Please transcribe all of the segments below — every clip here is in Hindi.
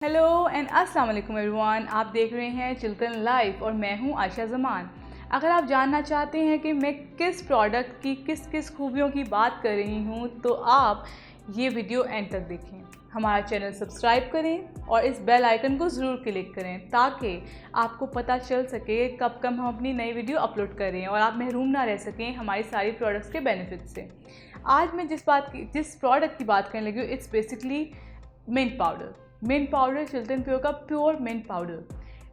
हेलो एंड अस्सलाम वालेकुम एवरीवन। आप देख रहे हैं चिल्तन लाइफ और मैं हूं आयशा ज़मान। अगर आप जानना चाहते हैं कि मैं किस प्रोडक्ट की किस किस खूबियों की बात कर रही हूं तो आप ये वीडियो एंड तक देखें। हमारा चैनल सब्सक्राइब करें और इस बेल आइकन को ज़रूर क्लिक करें ताकि आपको पता चल सके कब हम अपनी नई वीडियो अपलोड करें और आप महरूम ना रह सकें हमारी सारी प्रोडक्ट्स के बेनिफिट से। आज मैं जिस प्रोडक्ट की बात करने लगी हूँ it's basically mint powder. Mint powder Chiltan pure का pure mint powder.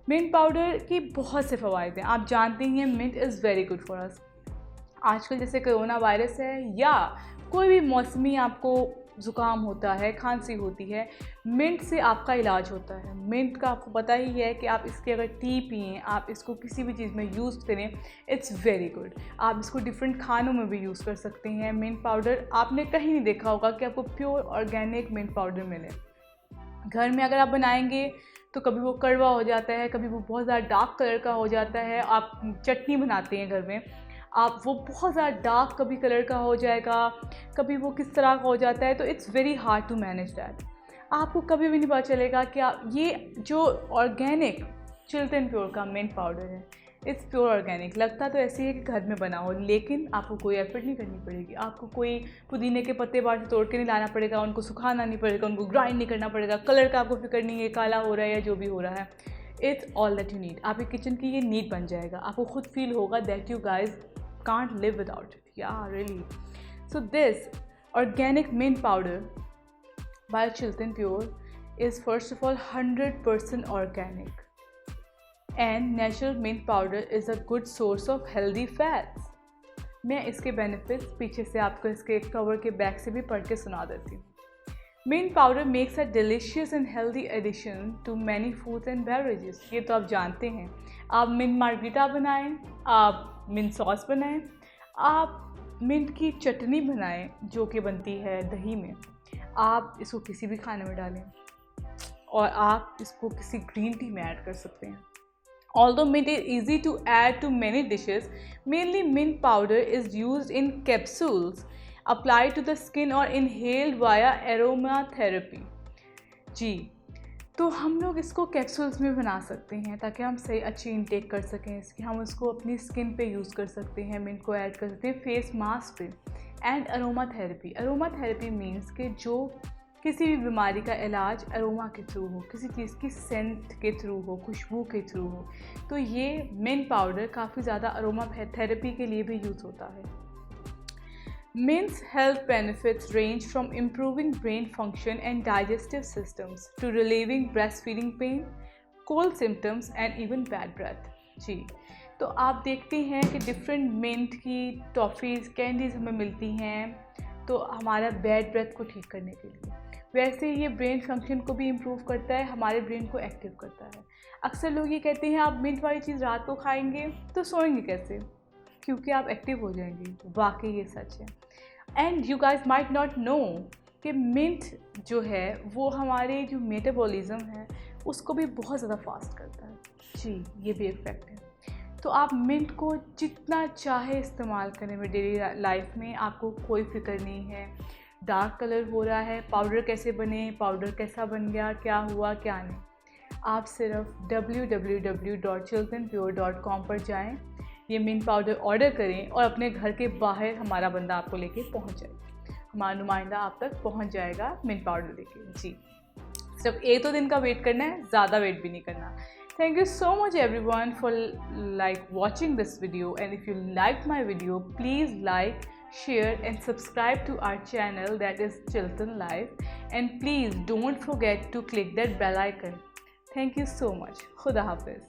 Mint powder की बहुत से फ़वाइद हैं। आप जानते हैं mint is very good for us. आजकल जैसे कोरोना वायरस है या कोई भी मौसमी आपको ज़ुकाम होता है, खांसी होती है, मिंट से आपका इलाज होता है। मिंट का आपको पता ही है कि आप इसके अगर टी पिएँ, आप इसको किसी भी चीज़ में यूज़ करें, इट्स वेरी गुड। आप इसको डिफरेंट खानों में भी यूज़ कर सकते हैं। मिंट पाउडर आपने कहीं नहीं देखा होगा कि आपको प्योर ऑर्गेनिक मिंट पाउडर मिले। घर में अगर आप बनाएंगे तो कभी वो कड़वा हो जाता है, कभी वो बहुत ज़्यादा डार्क कलर का हो जाता है। आप चटनी बनाते हैं घर में, आप वो बहुत ज़्यादा डार्क कभी कलर का हो जाएगा, कभी वो किस तरह का हो जाता है, तो it's very hard to manage that. आपको कभी भी नहीं पता चलेगा कि आप ये जो ऑर्गेनिक चिल्तन प्योर का मिंट पाउडर है इट्स प्योर ऑर्गेनिक। लगता तो ऐसे ही है कि घर में बना हो, लेकिन आपको कोई एफर्ट नहीं करनी पड़ेगी। आपको कोई पुदीने के पत्ते बाहर से तोड़ के नहीं लाना पड़ेगा, उनको सुखाना नहीं पड़ेगा, उनको ग्राइंड नहीं करना पड़ेगा, कलर का आपको फिक्र नहीं है काला हो रहा है या जो भी हो रहा है। It's all that you need. आपके किचन की ये नीड बन जाएगा। आपको खुद फील होगा that you guys can't live without it. Yeah really. So this organic mint powder by Chiltan pure is first of all 100% organic and natural mint powder is a good source of healthy fats। मैं इसके बेनिफिट्स पीछे से आपको इसके कवर के बैक से भी पढ़ के सुना देती हूँ। Mint powder makes a delicious and healthy addition to many foods and beverages. ये तो आप जानते हैं। आप मिंट मार्गरीटा बनाएं, आप मिंट सॉस बनाएं, आप मिंट की चटनी बनाएं जो कि बनती है दही में, आप इसको किसी भी खाने में डालें और आप इसको किसी ग्रीन टी में ऐड कर सकते हैं। Although mint is easy to add to many dishes, mainly mint powder is used in capsules applied to the skin or inhaled via aromatherapy। जी, तो हम लोग इसको कैप्सूल्स में बना सकते हैं ताकि हम सही अच्छी इनटेक कर सकें इसकी। हम उसको अपनी स्किन पे यूज़ कर सकते हैं, मिंट को ऐड कर सकते हैं फेस मास्क पे। एंड अरोमा थेरेपी मीन्स कि जो किसी भी बीमारी का इलाज अरोमा के थ्रू हो, किसी चीज़ की सेंट के थ्रू हो, खुशबू के थ्रू हो, तो ये मिंट पाउडर काफ़ी ज़्यादा अरोमा थेरेपी के लिए भी यूज़ होता है। Mint's health benefits range from improving brain function and digestive systems to relieving breast feeding pain, cold symptoms and even bad breath. जी, तो आप देखते हैं कि डिफरेंट मिंट की टॉफ़ीज़, कैंडीज़ हमें मिलती हैं तो हमारा बैड ब्रेथ को ठीक करने के लिए। वैसे ये ब्रेन फंक्शन को भी इम्प्रूव करता है, हमारे ब्रेन को एक्टिव करता है। अक्सर लोग ये कहते हैं आप मिंट वाली चीज़ रात को खाएंगे तो सोएंगे कैसे, क्योंकि आप एक्टिव हो जाएंगे। वाकई ये सच है। And you guys might not know कि मिंट जो है वो हमारे जो मेटाबॉलिज्म है उसको भी बहुत ज़्यादा फास्ट करता है। जी, ये भी एक फैक्ट है। तो आप मिंट को जितना चाहे इस्तेमाल करें में डेली लाइफ में, आपको कोई फिक्र नहीं है डार्क कलर हो रहा है, पाउडर कैसे बने, पाउडर कैसा बन गया, क्या हुआ क्या नहीं। आप सिर्फ www.chiltonpure.com पर जाएं, ये मिंट पाउडर ऑर्डर करें और अपने घर के बाहर हमारा बंदा आपको लेके पहुंच जाएगा, हमारा नुमाइंदा आप तक पहुंच जाएगा मिंट पाउडर लेके। जी, सिर्फ एक दो दिन का वेट करना है, ज़्यादा वेट भी नहीं करना। Thank you so much everyone for watching this video, and if you liked my video, please like, share and subscribe to our channel that is Chiltun Life, and please don't forget to click that bell icon. Thank you so much. Khuda Hafiz.